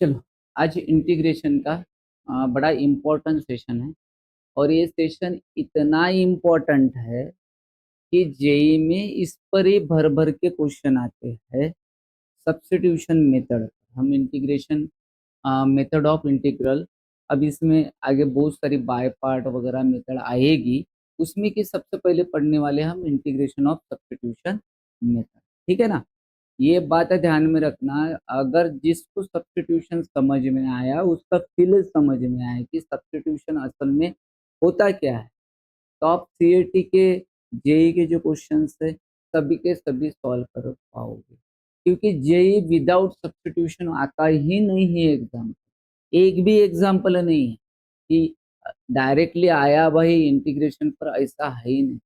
चलो, आज इंटीग्रेशन का बड़ा इम्पोर्टेंट सेशन है और ये सेशन इतना इम्पोर्टेंट है कि जेई में इस पर ही भर भर के क्वेश्चन आते हैं। सब्स्टिट्यूशन मेथड, हम इंटीग्रेशन मेथड ऑफ इंटीग्रल, अब इसमें आगे बहुत सारी बाय पार्ट वगैरह मेथड आएगी, उसमें की सबसे पहले पढ़ने वाले हम इंटीग्रेशन ऑफ सब्स्टिट्यूशन मेथड। ठीक है ना? ये बात ध्यान में रखना, अगर जिसको सब्स्टिट्यूशन समझ में आया उसका फिल समझ में आया कि सब्स्टिट्यूशन असल में होता क्या है, तो आप सीएटी के जेई के जो क्वेश्चंस है सभी के सभी सॉल्व कर पाओगे, क्योंकि जेई विदाउट सब्स्टिट्यूशन आता ही नहीं है। एग्जाम एक भी एग्जाम्पल नहीं है कि डायरेक्टली आया भाई इंटीग्रेशन पर, ऐसा है ही नहीं।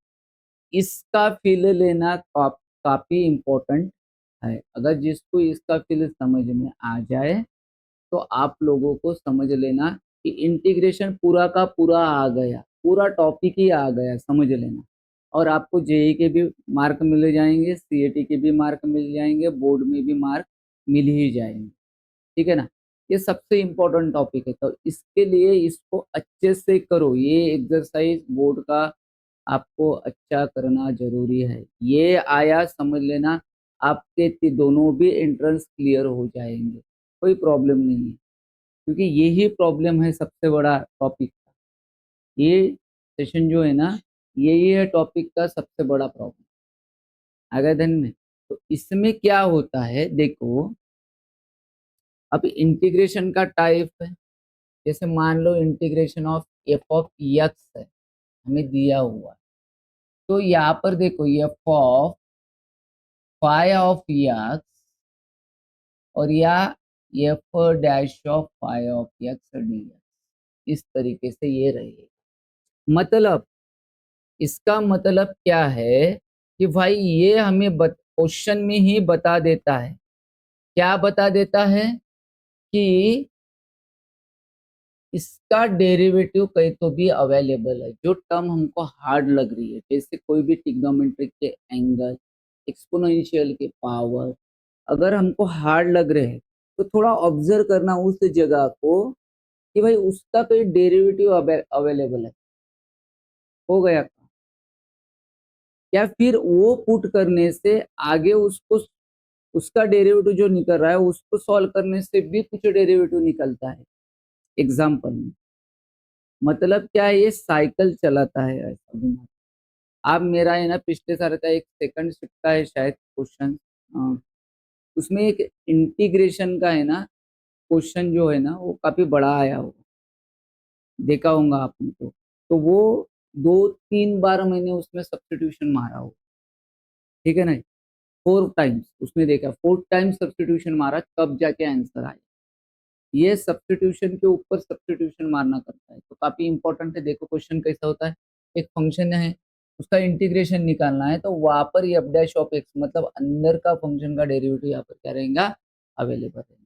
इसका फील लेना काफी इम्पोर्टेंट है। अगर जिसको इसका फील समझ में आ जाए तो आप लोगों को समझ लेना कि इंटीग्रेशन पूरा का पूरा आ गया, पूरा टॉपिक ही आ गया, समझ लेना। और आपको जेई के भी मार्क मिल जाएंगे, सीएटी के भी मार्क मिल जाएंगे, बोर्ड में भी मार्क मिल ही जाएंगे। ठीक है ना? ये सबसे इम्पोर्टेंट टॉपिक है, तो इसके लिए इसको अच्छे से करो। ये एक्सरसाइज बोर्ड का आपको अच्छा करना जरूरी है। ये आया समझ लेना, आपके दोनों भी एंट्रेंस क्लियर हो जाएंगे, कोई प्रॉब्लम नहीं है, क्योंकि यही प्रॉब्लम है सबसे बड़ा टॉपिक का। ये सेशन जो है ना, यही है टॉपिक का सबसे बड़ा प्रॉब्लम। अगर धन में तो इसमें क्या होता है देखो, अब इंटीग्रेशन का टाइप है। जैसे मान लो integration of f of x है, हमें दिया हुआ है। तो यहाँ पर देखो f of phi of x और या f dash of phi of x d x, इस तरीके से ये रहेगा। मतलब इसका मतलब क्या है कि भाई ये हमें क्वेश्चन में ही बता देता है। क्या बता देता है कि इसका डेरिवेटिव कहीं तो भी अवेलेबल है। जो टर्म हमको हार्ड लग रही है, जैसे कोई भी ट्रिग्नोमेट्रिक के एंगल, एक्सपोनेंशियल के पावर, अगर हमको हार्ड लग रहे हैं तो थोड़ा ऑब्जर्व करना उस जगह को कि भाई उसका कोई डेरिवेटिव अवेलेबल है। हो गया काम। या फिर वो पुट करने से आगे उसको उसका डेरिवेटिव जो निकल रहा है उसको सॉल्व करने से भी कुछ डेरिवेटिव निकलता है एग्जाम्पल में। मतलब क्या है, ये साइकिल चलाता है ऐसा दिमाग। आप मेरा है ना पिछले साल का एक सेकंड शिफ्ट का है शायद क्वेश्चन, उसमें एक इंटीग्रेशन का है ना क्वेश्चन जो है ना वो काफी बड़ा आया हो, देखा होगा आपने। तो वो 2-3 बार मैंने उसमें सब्स्टिट्यूशन मारा हो। ठीक है ना? 4 टाइम्स उसने देखा, 4 टाइम्स सब्स्टिट्यूशन मारा तब जाके आंसर आया। ये सब्स्टिट्यूशन के ऊपर सब्स्टिट्यूशन मारना करता है, तो काफी इंपॉर्टेंट है। देखो क्वेश्चन कैसा होता है, एक फंक्शन है उसका इंटीग्रेशन निकालना है, तो वहां पर एफ डैश ऑफ एक्स मतलब अंदर का फंक्शन का डेरिवेटिव यहाँ पर क्या रहेगा, अवेलेबल है।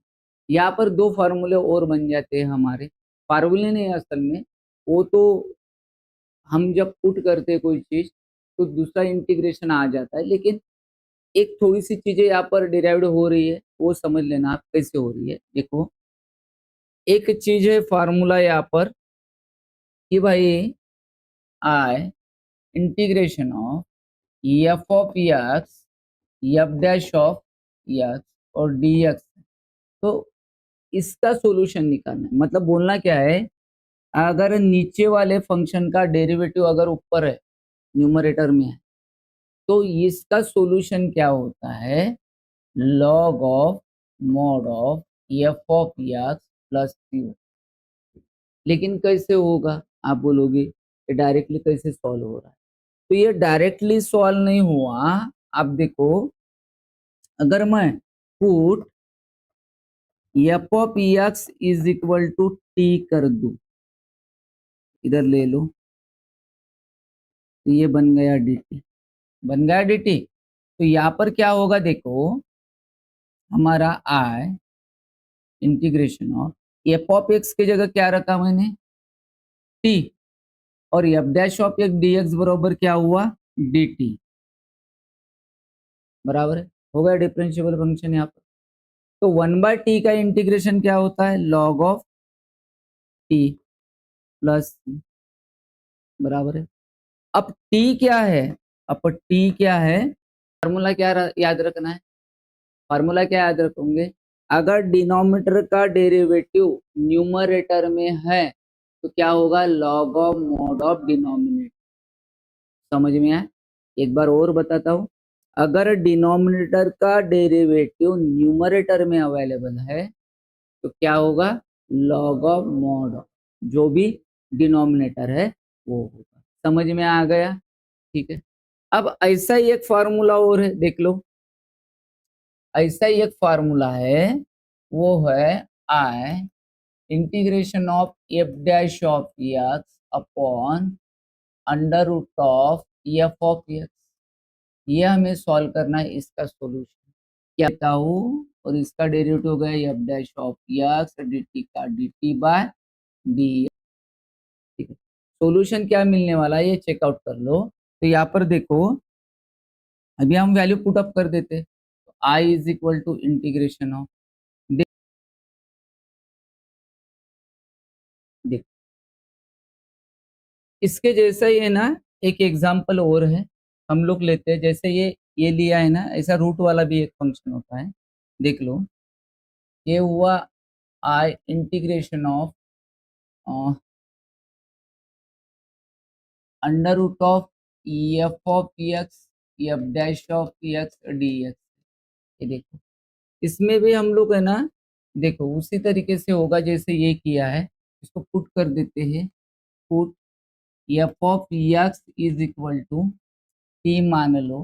यहाँ पर दो फार्मूले और बन जाते हैं हमारे। फार्मूले नहीं असल में, वो तो हम जब पुट करते हैं कोई चीज तो दूसरा इंटीग्रेशन आ जाता है, लेकिन एक थोड़ी सी चीजें यहाँ पर डिराइव्ड हो रही है, वो समझ लेना आप कैसे हो रही है। देखो एक चीज है फार्मूला यहाँ पर कि भाई I integration of f of x, f dash of x और डी एक्स। तो इसका सॉल्यूशन निकालना है, मतलब बोलना क्या है, अगर नीचे वाले फंक्शन का डेरिवेटिव अगर ऊपर है, न्यूमरेटर में है, तो इसका सॉल्यूशन क्या होता है, log of mod of f of x plus c. लेकिन कैसे होगा, आप बोलोगे ये डायरेक्टली कैसे सॉल्व हो रहा है। तो ये डायरेक्टली सॉल्व नहीं हुआ। आप देखो, अगर मैं put f of x is equal to t कर दू, इधर ले लो, तो ये बन गया dt, बन गया dt। तो यहाँ पर क्या होगा देखो, हमारा I integration of f of x की जगह क्या रखा मैंने, t, और f dash of x dx बराबर क्या हुआ, dt, बराबर है। हो गया डिफरेंशिएबल फंक्शन यहाँ पर। तो 1/t का इंटीग्रेशन क्या होता है, log ऑफ t प्लस बराबर है। अब t क्या है, अब t क्या है, फार्मूला क्या याद रखना है, फार्मूला क्या याद रखोगे, अगर डिनोमिनेटर का डेरिवेटिव न्यूमरेटर में है तो क्या होगा, log of mod of denominator. समझ में आया, एक बार और बताता हूं, अगर डिनोमिनेटर का डेरिवेटिव न्यूमरेटर में अवेलेबल है तो क्या होगा, लॉग ऑफ मॉड ऑफ जो भी डिनोमिनेटर है वो होगा। समझ में आ गया, ठीक है। अब ऐसा ही एक फार्मूला और है, देख लो, ऐसा ही एक फार्मूला है, वो है I integration of f dash of x upon under root of f of x. ये हमें सॉल्व करना है, इसका सॉल्यूशन क्या देता हूँ, और इसका डेरिवेटिव हो गया F dash of x D T का डी टी बाय डी। ठीक है, सॉल्यूशन क्या मिलने वाला है ये चेकआउट कर लो। तो यहाँ पर देखो, अभी हम वैल्यू पुट अप कर देते, तो I is equal to integration of, देख इसके जैसा ही है ना, एक एग्जांपल और है, हम लोग लेते हैं, जैसे ये लिया है ना, ऐसा रूट वाला भी एक फंक्शन होता है, देख लो, ये हुआ I integration of under root of f of x f dash of x d x. ये देखो, इसमें भी हम लोग है ना, देखो उसी तरीके से होगा जैसे ये किया है, इसको पुट कर देते हैं, put f of x is equal to t मान लो,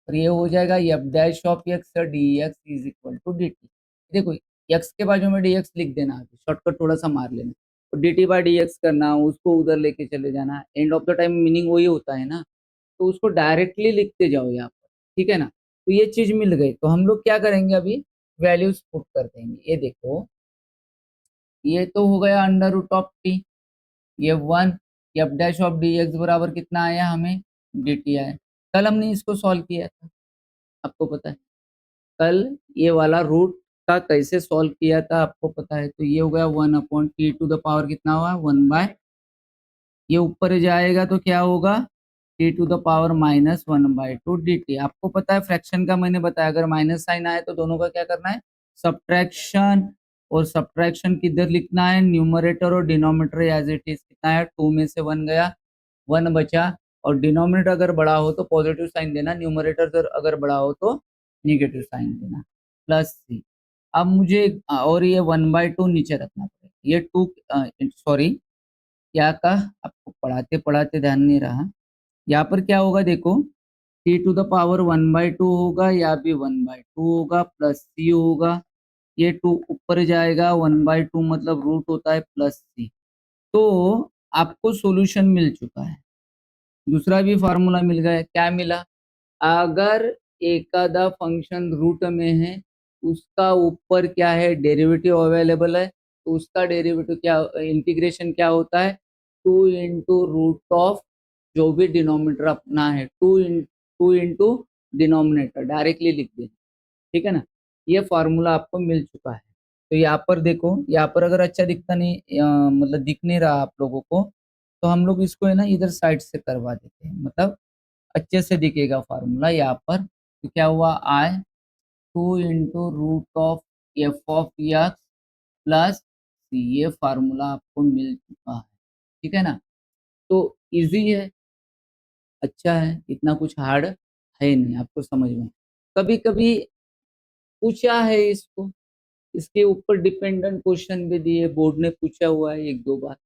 और ये हो जाएगा f dash of x d x is equal to d t. देखो, एक्स के बाजू में डी एक्स लिख देना, शॉर्टकट थोड़ा सा मार लेना, और D T by d x करना, उसको उधर लेके चले जाना, end of the time meaning वही होता है ना, तो उसको डायरेक्टली लिखते जाओ यहाँ पर, ठीक है ना। तो ये चीज मिल गई, तो हम लोग क्या करेंगे, अभी वैल्यूज पुट कर देंगे। ये देखो, ये तो हो गया अंडर रूट ऑफ टी, ये one, F dash of D x बराबर कितना आया हमें, डी टी आया। कल हमने इसको सॉल्व किया था, आपको पता है, कल ये वाला रूट का कैसे सॉल्व किया था आपको पता है, तो ये हो गया 1/t⁻, कितना हुआ 1/, ये ऊपर जाएगा तो क्या होगा, t⁻−1/2 dt। आपको पता है फ्रैक्शन का मैंने बताया, अगर माइनस साइन आए तो दोनों का क्या करना है, सब्ट्रैक्शन, और सब्ट्रैक्शन किधर लिखना है, न्यूमरेटर और डिनोमिनेटर एज इट इज, कितना है 2 में से 1 गया, 1 बचा, और डिनोमिनेटर अगर बड़ा हो तो पॉजिटिव साइन देना, न्यूमरेटर अगर बड़ा हो तो निगेटिव साइन देना, प्लस सी। अब मुझे और ये 1/2 नीचे रखना पड़ेगा, ये 2, सॉरी क्या का, आपको पढ़ाते पढ़ाते ध्यान नहीं रहा, यहाँ पर क्या होगा देखो, t⁻1/2 होगा, या भी 1/2 होगा, प्लस सी होगा, ये 2 ऊपर जाएगा, 1/2 मतलब रूट होता है प्लस सी। तो आपको सॉल्यूशन मिल चुका है, दूसरा भी फार्मूला मिल गया, क्या मिला, अगर एकादा फंक्शन रूट में है, उसका ऊपर क्या है, डेरिवेटिव अवेलेबल है, तो उसका डेरिवेटिव क्या, इंटीग्रेशन क्या होता है, 2 × रूट ऑफ जो भी डिनोमिनेटर अपना है, 2 × डिनोमिनेटर डायरेक्टली लिख देना, ठीक है ना। ये फार्मूला आपको मिल चुका है। तो यहाँ पर देखो, यहाँ पर अगर अच्छा दिखता नहीं, मतलब दिख नहीं रहा आप लोगों को, तो हम लोग इसको है ना इधर साइड से करवा देते हैं, मतलब अच्छे से दिखेगा फार्मूला यहाँ पर। तो क्या हुआ, I 2 × root of f of x plus c, ये फार्मूला आपको मिल चुका है, ठीक है ना। तो इजी है, अच्छा है, इतना कुछ हार्ड है नहीं, आपको समझ में। कभी कभी पूछा है इसको, इसके ऊपर डिपेंडेंट क्वेश्चन भी दिए, बोर्ड ने पूछा हुआ है 1-2 बार,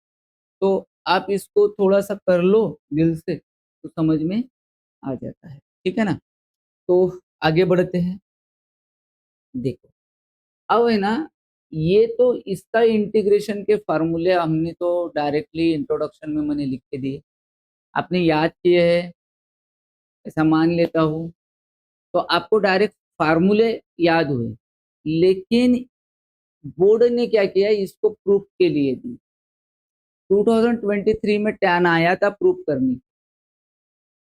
तो आप इसको थोड़ा सा कर लो दिल से, तो समझ में आ जाता है, ठीक है ना। तो आगे बढ़ते हैं, देखो, अब है ना, ये तो इसका इंटीग्रेशन के फार्मूले हमने तो डायरेक्टली इंट्रोडक्शन में मैंने लिख के दिए, आपने याद किए हैं, ऐसा मान लेता हूँ, तो आपको डायरेक्ट फार्मूले याद हुए, लेकिन बोर्ड ने क्या किया, इसको प्रूफ के लिए दी, 2023 में टैन आया था प्रूफ करने,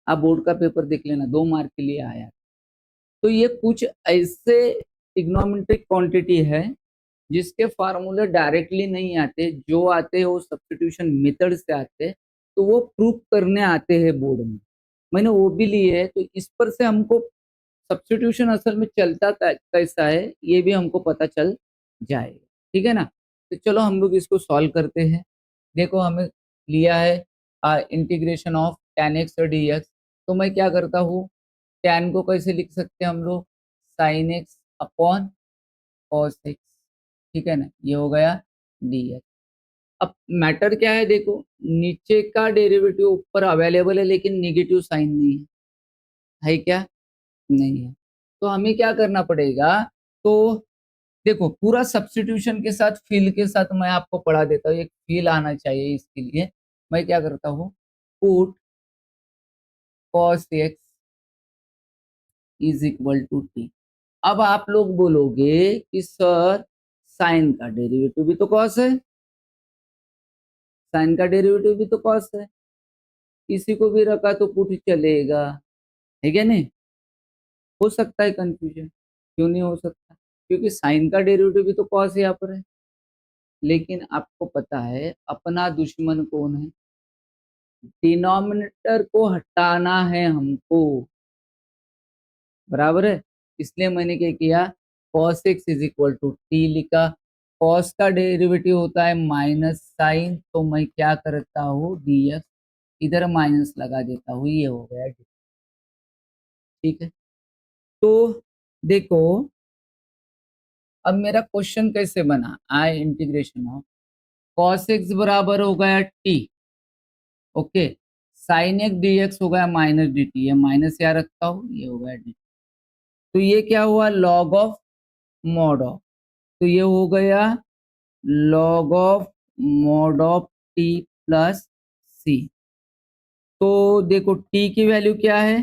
आप बोर्ड का पेपर देख लेना, 2 मार्क के लिए आया। तो ये कुछ ऐसे ट्रिग्नोमेट्रिक क्वांटिटी है जिसके फार्मूले डायरेक्टली नहीं आते, जो आते हैं वो सब्स्टिट्यूशन मेथड से आते हैं, तो वो प्रूफ करने आते हैं बोर्ड में। मैंने वो भी लिए है, तो इस पर से हमको सब्स्टिट्यूशन असल में चलता कैसा है ये भी हमको पता चल जाएगा। ठीक है ना। तो चलो हम लोग इसको सॉल्व करते हैं। देखो हमें लिया है इंटीग्रेशन ऑफ tan x और dx। तो मैं क्या करता हूँ, tan को कैसे लिख सकते हैं हम लोग, sin x upon cos x। ठीक है ना, ये हो गया dx। अब मैटर क्या है, देखो नीचे का डेरिवेटिव ऊपर अवेलेबल है लेकिन निगेटिव साइन नहीं है क्या, नहीं है। तो हमें क्या करना पड़ेगा, तो देखो पूरा सब्स्टिट्यूशन के साथ फिल के साथ मैं आपको पढ़ा देता हूँ, एक फिल आना चाहिए इसके लिए। मैं क्या करता हूँ, put cos x is equal to t. अब आप लोग बोलोगे कि सर साइन का डेरिवेटिव भी तो कॉस है, साइन का डेरिवेटिव भी तो कॉस है, किसी को भी रखा तो पुट चलेगा, है क्या नहीं। हो सकता है कंफ्यूजन, क्यों नहीं हो सकता, क्योंकि साइन का डेरिवेटिव भी तो कॉस यहाँ पर है। लेकिन आपको पता है अपना दुश्मन कौन है, डिनोमिनेटर को हटाना है हमको, बराबर है। इसलिए मैंने क्या किया, cos x is equal to t लिखा। cos का डेरिवेटिव होता है माइनस साइन, तो मैं क्या करता हूँ dx इधर माइनस लगा देता हूँ, ये हो गया डी। ठीक है। तो देखो अब मेरा क्वेश्चन कैसे बना, आई इंटीग्रेशन ऑफ cos x बराबर हो गया T, okay, sine x d x हो गया माइनस डी टी, ये माइनस यहाँ रखता हूँ, ये हो गया डी। तो ये क्या हुआ, लॉग ऑफ मॉड ऑफ, तो ये हो गया log of mod of t plus c. तो देखो टी की वैल्यू क्या है,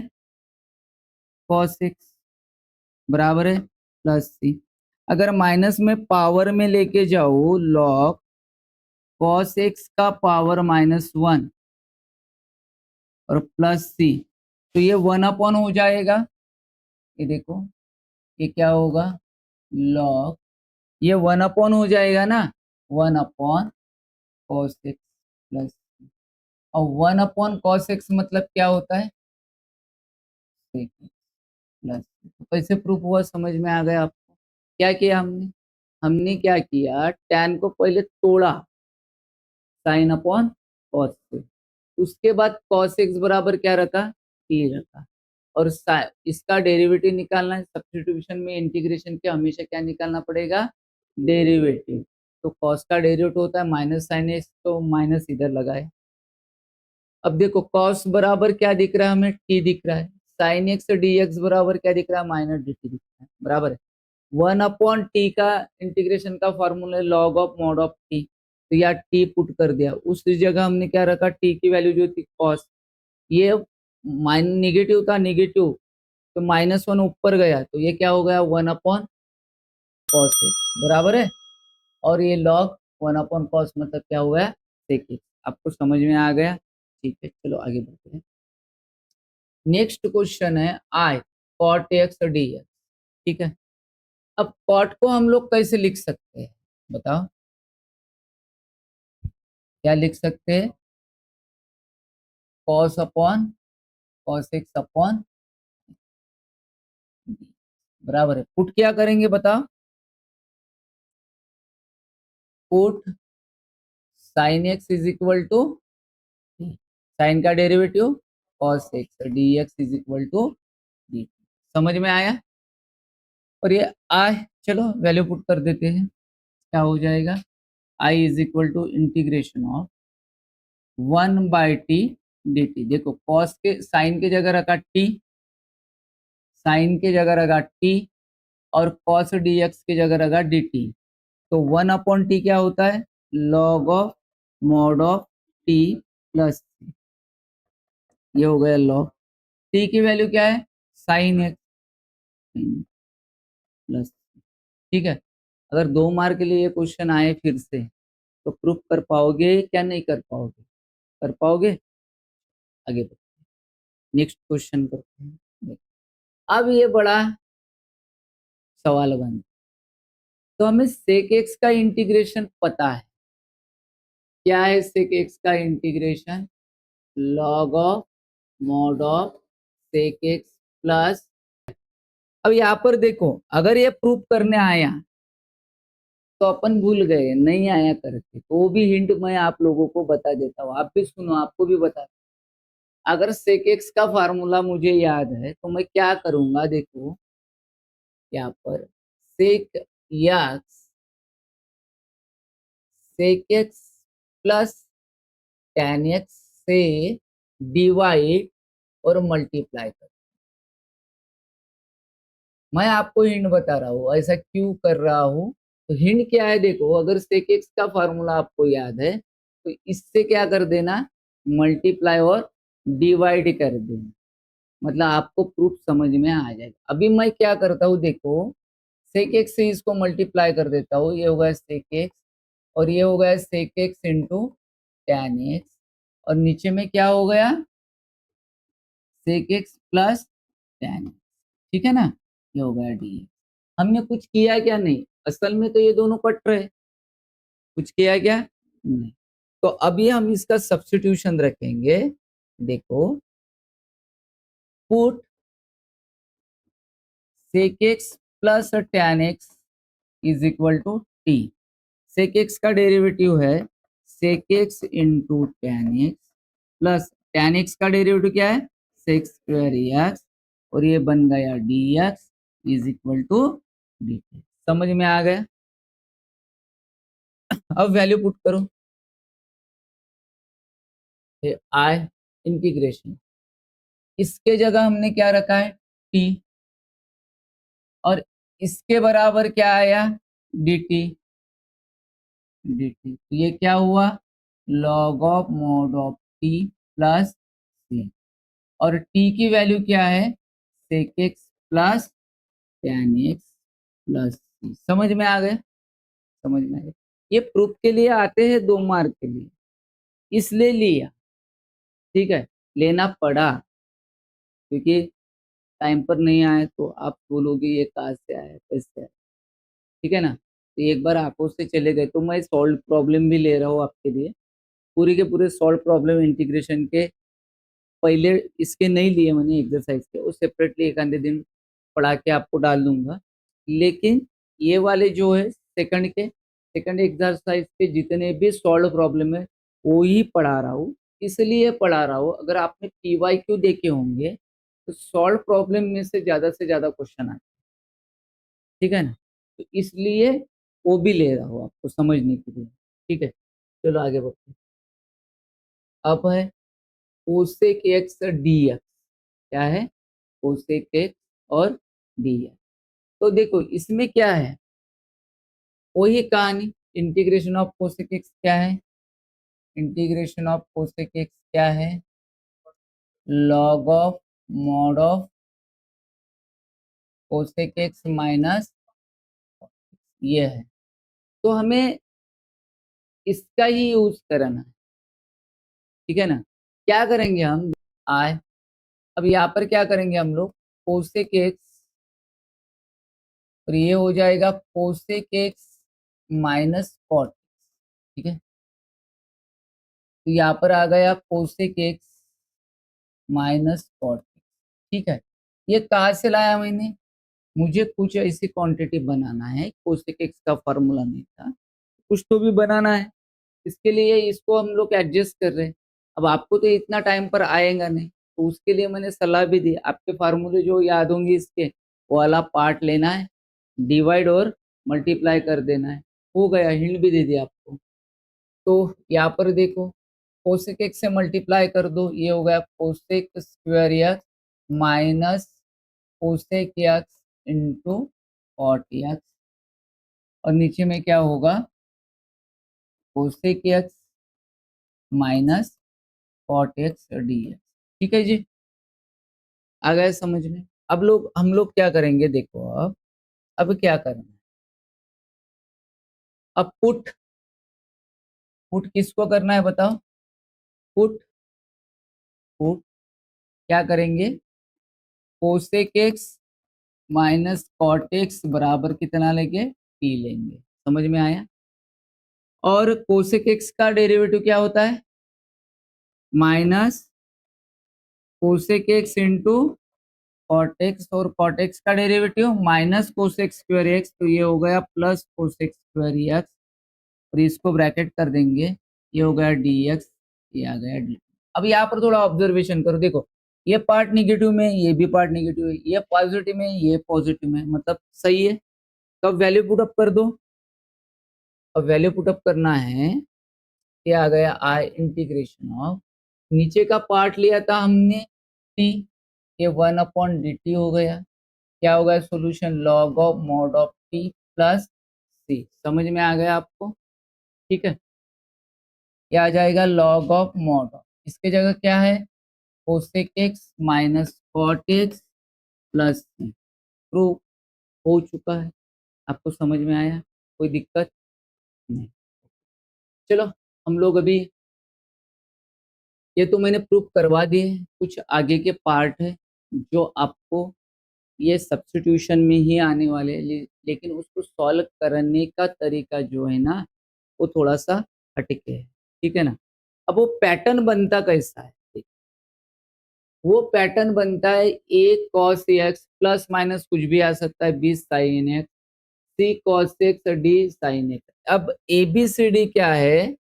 cos x बराबर है प्लस सी। अगर माइनस में पावर में लेके जाओ लॉग cos x का पावर -1 और प्लस सी, तो ये 1 अपॉन हो जाएगा। ये देखो ये क्या होगा, लॉग, ये 1 अपॉन हो जाएगा ना, 1 अपॉन cos x प्लस, और 1 अपॉन cos x मतलब क्या होता है, sec x प्लस। तो कैसे प्रूफ हुआ, समझ में आ गया आपको। क्या किया हमने, हमने क्या किया, tan को पहले तोड़ा साइन अपॉन cos से, उसके बाद cos x बराबर क्या रखा, t रखा, और इसका डेरिवेटिव निकालना है। सब्स्टिट्यूशन में इंटीग्रेशन के हमेशा क्या निकालना पड़ेगा, डेरिवेटिव। तो cos का डेरिवेटिव होता है माइनस साइन एक्स, तो माइनस इधर लगाए। अब देखो cos बराबर क्या दिख रहा है हमें, t दिख रहा है, साइन एक्स डी एक्स बराबर क्या दिख रहा है, माइनस डी टी दिख रहा है, बराबर है। 1 अपॉन टी का इंटीग्रेशन का formula log of mod of T, तो यार टी पुट कर दिया, उस जगह हमने क्या रखा, टी की वैल्यू जो थी cos, ये माइन निगेटिव था, निगेटिव तो -1 ऊपर गया, तो ये क्या हो गया, 1 अपॉन cos x बराबर है। और ये log 1 अपॉन cos मतलब क्या हुआ है, sec x। आपको समझ में आ गया, ठीक है चलो आगे बढ़ते हैं। नेक्स्ट क्वेश्चन है आई cot x dx। ठीक है, अब cot को हम लोग कैसे लिख सकते हैं बताओ, क्या लिख सकते हैं, cos upon cos x upon बराबर है, पुट क्या करेंगे बताओ, put sine x is equal to, sine का derivative cos x dx is equal to dt। समझ में आया। और ये आई, चलो वैल्यू पुट कर देते हैं, क्या हो जाएगा, I is equal to integration of 1/t dt। देखो कॉस के साइन के जगह रखा टी, साइन के जगह रखा टी, और कॉस dx के जगह रखा dt। तो 1 अपॉन टी क्या होता है, log of mod of t plus, ये हो गया लॉग, टी की वैल्यू क्या है, साइन एक्स प्लस। ठीक है, अगर 2 मार्क के लिए ये क्वेश्चन आए फिर से तो प्रूफ कर पाओगे क्या, नहीं कर पाओगे, कर पाओगे। आगे बढ़ते नेक्स्ट क्वेश्चन करते हैं। अब ये बड़ा सवाल बन। तो हमें सेक एक्स का इंटीग्रेशन पता है, क्या है सेक एक्स का integration? Log of mod of sec x plus. अब यहाँ पर देखो, अगर ये प्रूफ करने आया तो अपन भूल गए, नहीं आया करके, तो वो भी हिंट मैं आप लोगों को बता देता हूँ, आप भी सुनो, आपको भी बता। अगर सेक एक्स का फार्मूला मुझे याद है तो मैं क्या करूंगा, देखो यहाँ पर sec x, sec x plus tan x से डिवाइड और मल्टीप्लाई कर। मैं आपको हिंट बता रहा हूँ ऐसा क्यों कर रहा हूँ। तो हिंट क्या है, देखो अगर सेक एक्स का फार्मूला आपको याद है तो इससे क्या कर देना, मल्टीप्लाई और डिवाइड कर देना, मतलब आपको प्रूफ समझ में आ जाएगा। अभी मैं क्या करता हूँ, देखो सेक एक्स से इसको मल्टीप्लाई कर देता हूँ, ये होगा सेक एक्स और ये हो गया sec x into tan x, और नीचे में क्या हो गया, सेक एक्स प्लस टेन। ठीक है ना, ये हो गया डी। हमने कुछ किया क्या? नहीं, असल में तो ये दोनों कट रहे, कुछ किया क्या? नहीं। तो अभी हम इसका सब्स्टिट्यूशन रखेंगे, देखो put sec x plus tan x is equal to t. Sec x का डेरिवेटिव है sec x into tan x plus tan x का डेरिवेटिव क्या है, सेक स्क्वायर एक्स, और ये बन गया d x is equal to d t. समझ में आ गया? अब वैल्यू पुट करो, आई इंटीग्रेशन, इसके जगह हमने क्या रखा है, टी, और इसके बराबर क्या आया, डी टी। डी टी तो ये क्या हुआ, log of mod of t plus c, और टी की वैल्यू क्या है, sec x plus tan x plus c. समझ में आ गया? समझ में आ गया। ये प्रूफ के लिए आते हैं 2 मार्क के लिए, इसलिए लिया, ठीक है, लेना पड़ा, क्योंकि टाइम पर नहीं आए तो आप बोलोगे ये कहाँ से आया, कैसे आया, ठीक है ना। तो एक बार आंखों से चले गए तो मैं सॉल्व प्रॉब्लम भी ले रहा हूँ आपके लिए, पूरे के पूरे सॉल्व प्रॉब्लम इंटीग्रेशन के, पहले इसके नहीं लिए मैंने एक्सरसाइज के, वो सेपरेटली एक आधे दिन पढ़ा के आपको डाल दूंगा। लेकिन ये वाले जो है सेकंड एक्सरसाइज के जितने भी सॉल्व प्रॉब्लम है वो ही पढ़ा रहा हूँ, इसलिए पढ़ा रहा हूँ। अगर आपने PYQ देखे होंगे तो सॉल्व प्रॉब्लम में से ज्यादा क्वेश्चन आते, ठीक है ना, तो इसलिए वो भी ले रहा हूँ आपको समझने के लिए, ठीक है। चलो आगे बढ़ते हैं। अब है कोसेक एक्स डी एक्स, क्या है, कोसेक एक्स और डी एक्स। तो देखो इसमें क्या है, वही कहानी, इंटीग्रेशन ऑफ कोसेक एक्स क्या है, इंटीग्रेशन ऑफ कोसेक एक्स क्या है, log of mod of cosec x minus ये है। तो हमें इसका ही यूज करना है, ठीक है ना। क्या करेंगे हम, आए, अब यहाँ पर क्या करेंगे हम लोग, कोसेक एक्स, और ये हो जाएगा कोसेक एक्स माइनस कॉट, ठीक है। तो यहाँ पर आ गया कोसेक एक्स माइनस कॉट, ठीक है। ये कहाँ से लाया मैंने, मुझे कुछ ऐसी क्वांटिटी बनाना है, कोसेक एक्स का फॉर्मूला नहीं था, कुछ तो भी बनाना है, इसके लिए इसको हम लोग एडजस्ट कर रहे हैं। अब आपको तो इतना टाइम पर आएगा नहीं, तो उसके लिए मैंने सलाह भी दी, आपके फार्मूले जो याद होंगे इसके, वो वाला पार्ट लेना है, डिवाइड और मल्टीप्लाई कर देना है, हो गया, हिंट भी दे दिया आपको। तो यहाँ पर देखो कोसेक एक्स से मल्टीप्लाई कर दो, ये हो गया cosec square x minus cosec x into cot x, और नीचे में क्या होगा, cosec x minus cot x d x, ठीक है जी, आ गया समझ में। अब लोग हम लोग क्या करेंगे, देखो अब क्या करना है, अब पुट, पुट किसको करना है बताओ, पुट, पुट क्या करेंगे, cosec x minus cot x बराबर कितना लेंगे, टी लेंगे। समझ में आया। और कोसेक एक्स का डेरिवेटिव क्या होता है, minus cosec x into cot x, और कॉट एक्स का derivative minus cosec square x, तो ये हो गया प्लस कोसेक स्क्वायर एक्स, और इसको ब्रैकेट कर देंगे, ये हो गया डी एक्स, ये आ गया डी। अब यहाँ पर थोड़ा ऑब्जर्वेशन करो, देखो ये पार्ट निगेटिव में, ये भी पार्ट निगेटिव है, ये पॉजिटिव में, ये पॉजिटिव में, मतलब सही है। तो अब वैल्यू पुट अप कर दो। अब वैल्यू पुट अप करना है, क्या आ गया, आई इंटीग्रेशन ऑफ, नीचे का पार्ट लिया था हमने टी, ये 1/dt हो गया, क्या हो गया solution, log of mod of t plus c. समझ में आ गया आपको, ठीक है। क्या आ जाएगा, लॉग ऑफ मॉड ऑफ, इसके जगह क्या है, cosec x minus cot x plus c. Proof हो चुका है, आपको समझ में आया, कोई दिक्कत नहीं। चलो हम लोग अभी, ये तो मैंने प्रूफ करवा दिए, कुछ आगे के पार्ट है जो आपको ये सब्स्टिट्यूशन में ही आने वाले हैं, लेकिन उसको सॉल्व करने का तरीका जो है ना, वो थोड़ा सा हटके है, ठीक है ना। अब वो पैटर्न बनता कैसा है, वो पैटर्न बनता है a cos x plus minus कुछ भी आ सकता है, b sine x, c cos x, d sine x. अब ए बी सी डी क्या है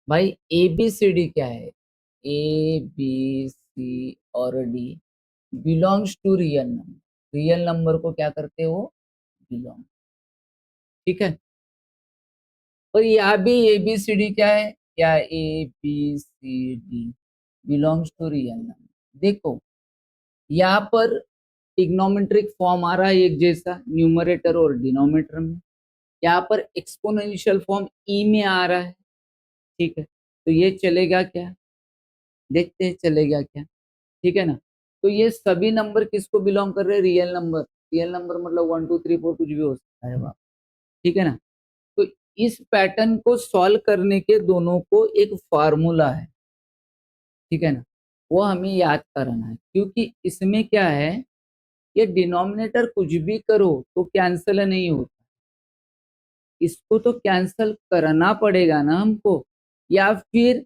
भाई, ए बी सी डी क्या है, ए बी सी और d belongs to real number, real number को क्या करते हो, बिलोंग, ठीक है। और यहाँ भी ए बी सी डी क्या है, क्या a b c d belongs to real number. देखो यहाँ पर ट्रिग्नोमेट्रिक फॉर्म आ रहा है एक जैसा, न्यूमरेटर और डिनोमिनेटर में, यहाँ पर एक्सपोनेंशियल फॉर्म ई में आ रहा है, ठीक है। तो ये चलेगा क्या, देखते हैं चलेगा क्या, ठीक है ना। तो ये सभी नंबर किसको बिलोंग कर रहे हैं, रियल नंबर, रियल नंबर मतलब 1 2 3 4 कुछ भी हो सकता है वहाँ, ठीक है ना। तो इस पैटर्न को सॉल्व करने के दोनों को एक फार्मूला है, ठीक है ना, वो हमें याद करना है, क्योंकि इसमें क्या है, ये डिनोमिनेटर कुछ भी करो तो कैंसिल नहीं होता, इसको तो कैंसिल करना पड़ेगा ना हमको, या फिर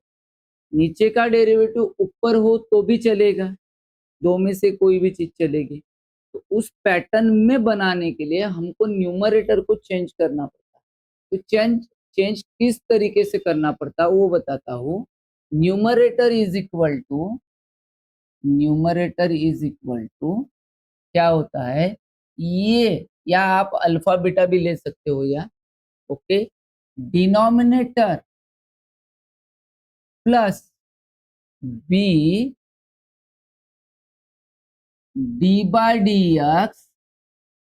नीचे का डेरिवेटिव ऊपर हो तो भी चलेगा, दो में से कोई भी चीज चलेगी। तो उस पैटर्न में बनाने के लिए हमको न्यूमरेटर को चेंज करना पड़ता है। तो चेंज चेंज किस तरीके से करना पड़ता है वो बताता हूँ। Numerator is equal to, numerator is equal to क्या होता है, ये, या आप अल्फा बीटा भी ले सकते हो, या okay, denominator plus b d by d x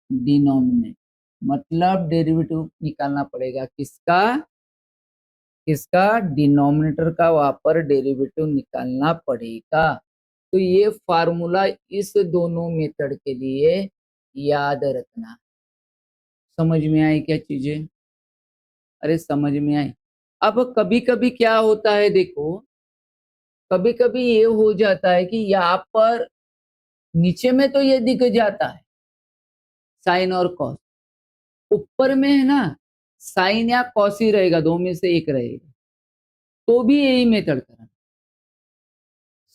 denominator, मतलब डेरिवेटिव निकालना पड़ेगा किसका, किसका, डिनोमिनेटर का, वहां पर डेरिवेटिव निकालना पड़ेगा। तो ये फार्मूला इस दोनों मेथड के लिए याद रखना। समझ में आई क्या चीजें, अरे समझ में आई। अब कभी कभी क्या होता है, देखो कभी कभी ये हो जाता है कि यहाँ पर नीचे में तो ये दिख जाता है साइन और कॉस, ऊपर में है ना साइन या कॉस ही रहेगा, दो में से एक रहेगा, तो भी यही मेथड करना।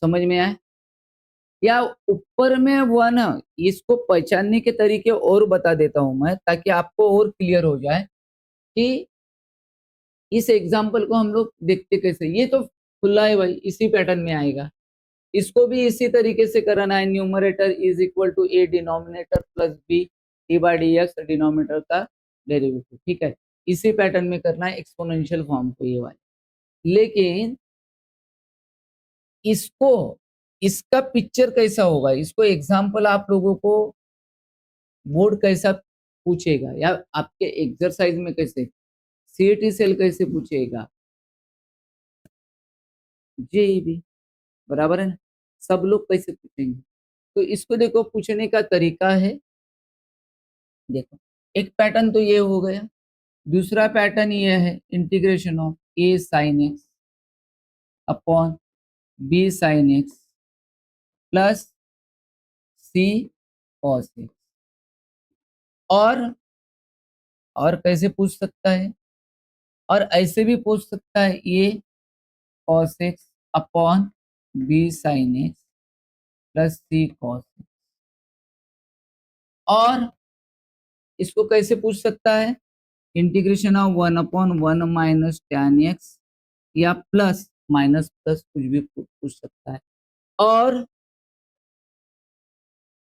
समझ में आए, या ऊपर में वन, इसको पहचानने के तरीके और बता देता हूं मैं, ताकि आपको और क्लियर हो जाए कि इस एग्जाम्पल को हम लोग देखते कैसे। ये तो खुला है भाई, इसी पैटर्न में आएगा, इसको भी इसी तरीके से करना है। Numerator is equal to a denominator plus b d by d x denominator का डेरिवेटिव, ठीक है। इसी पैटर्न में करना है एक्सपोनेंशियल फॉर्म को, ये वाले। लेकिन इसको, इसका पिक्चर कैसा होगा, इसको एग्जाम्पल आप लोगों को बोर्ड कैसा पूछेगा, या आपके एक्सरसाइज में कैसे, सीईटी सेल कैसे पूछेगा, जेईबी, बराबर है ना, सब लोग कैसे पूछेंगे। तो इसको देखो, पूछने का तरीका है, देखो एक पैटर्न तो ये हो गया, दूसरा पैटर्न ये है, integration of a sine x upon b sine x plus c cos x, और कैसे पूछ सकता है, और ऐसे भी पूछ सकता है a cos x upon b sine x plus c cos x। और इसको कैसे पूछ सकता है, integration of 1/1 minus tan x, या प्लस माइनस प्लस कुछ भी पूछ सकता है, और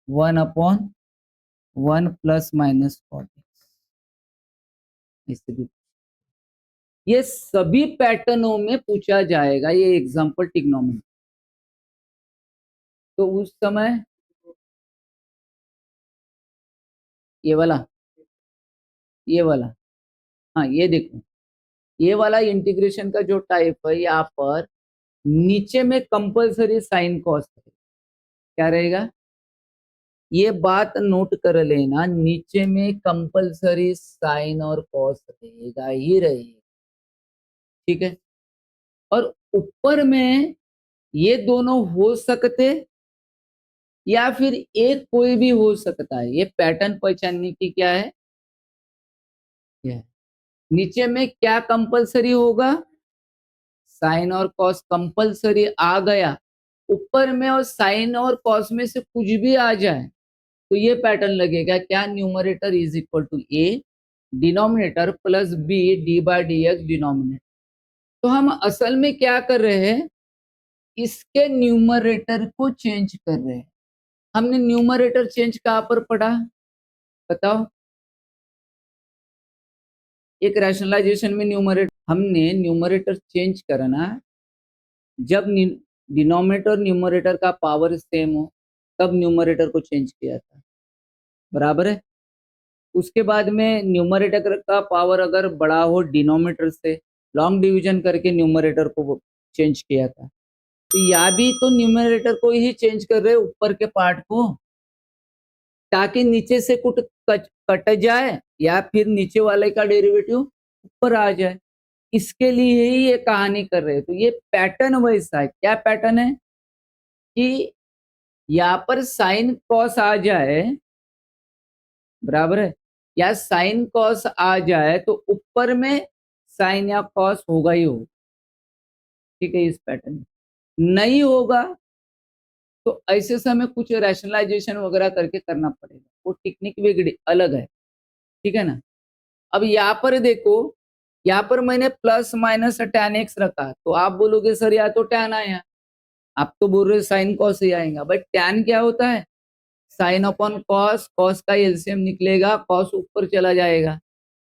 1/1 प्लस माइनस cos x, ऐसे भी। ये सभी पैटर्नों में पूछा जाएगा ये एग्जाम्पल ट्रिग्नोमेट्री। तो उस समय ये वाला, हाँ ये देखो, ये वाला इंटीग्रेशन का जो टाइप है, यहाँ पर नीचे में कंपलसरी साइन कॉस है, क्या रहेगा, ये बात नोट कर लेना, नीचे में कंपलसरी साइन और कॉस रहेगा ही रहेगा, ठीक है। और ऊपर में ये दोनों हो सकते या फिर एक कोई भी हो सकता है, ये पैटर्न पहचानने की क्या है, ये नीचे में क्या कंपलसरी होगा, साइन और कॉस कंपलसरी आ गया, ऊपर में और साइन और कॉस में से कुछ भी आ जाए तो ये पैटर्न लगेगा क्या, numerator is equal to a denominator plus b d by d x denominator. तो हम असल में क्या कर रहे हैं, इसके न्यूमरेटर को चेंज कर रहे हैं। हमने न्यूमरेटर चेंज कहां पर पढ़ा, बताओ, एक रैशनलाइजेशन में न्यूमरेटर, हमने न्यूमरेटर चेंज करना जब डिनोमिनेटर और न्यूमरेटर का पावर सेम हो, तब न्यूमरेटर को चेंज किया था, बराबर है। उसके बाद में न्यूमरेटर का पावर अगर बड़ा हो डिनोमिनेटर से, लॉन्ग डिवीजन करके न्यूमरेटर को चेंज किया था। तो या भी तो न्यूमरेटर को ही चेंज कर रहे ऊपर के पार्ट को, ताकि नीचे से कुछ कट जाए या फिर नीचे वाले का डेरिवेटिव ऊपर आ जाए, इसके लिए ही ये कहानी कर रहे हैं। तो ये पैटर्न वैसा है, क्या पैटर्न है कि यहाँ पर साइन कॉस आ जाए, बराबर है, या साइन कॉस आ जाए तो ऊपर में साइन या कॉस होगा ही होगा, ठीक है। इस पैटर्न नहीं होगा तो ऐसे समय कुछ रैशनलाइजेशन वगैरह करके करना पड़ेगा, वो टेक्निक भी अलग है, ठीक है ना। अब यहाँ पर देखो, यहाँ पर मैंने प्लस माइनस tan x रखा, तो आप बोलोगे सर या तो tan आया, आप तो बोल रहे साइन कॉस ही आएगा, बट tan क्या होता है, साइन अपॉन कॉस, कॉस का एलसीएम निकलेगा, कॉस ऊपर चला जाएगा,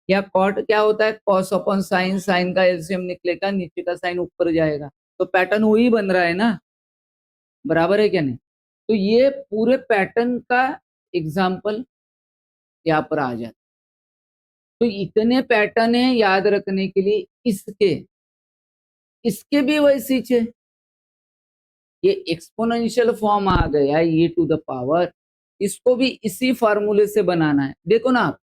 या कॉट क्या होता है, कॉस अपॉन साइन, साइन का एलसीएम निकलेगा, नीचे का साइन ऊपर जाएगा, तो पैटर्न वही बन रहा है ना, बराबर है क्या नहीं। तो ये पूरे पैटर्न का एग्जाम्पल यहाँ पर आ जाता। तो इतने पैटर्न है याद रखने के लिए, इसके इसके भी वैसी है, ये एक्सपोनेंशियल फॉर्म आ गया e टू द पावर, इसको भी इसी फार्मूले से बनाना है। देखो ना आप,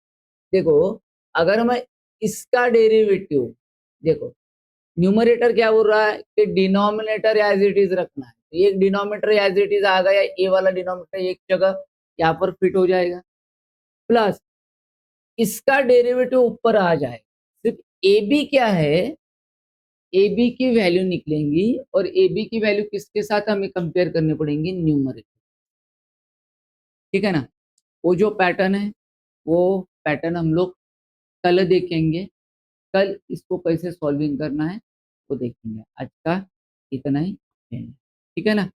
देखो अगर मैं इसका डेरिवेटिव, देखो न्यूमरेटर क्या बोल रहा है कि डिनोमिनेटर एज इट इज रखना है, तो एक डिनोमिनेटर एज इट इज आ गया, ए वाला डिनोमिनेटर एक जगह यहाँ पर फिट हो जाएगा, प्लस इसका डेरिवेटिव ऊपर आ जाएगा, सिर्फ ए बी क्या है, ए बी की वैल्यू निकलेंगी, और ए बी की वैल्यू किसके साथ हमें कंपेयर करनी पड़ेंगी, न्यूमरेटर, ठीक है ना। वो जो पैटर्न है वो पैटर्न हम लोग कल देखेंगे, कल इसको कैसे सॉल्विंग करना है वो देखेंगे। आज का इतना ही, ठीक है ना।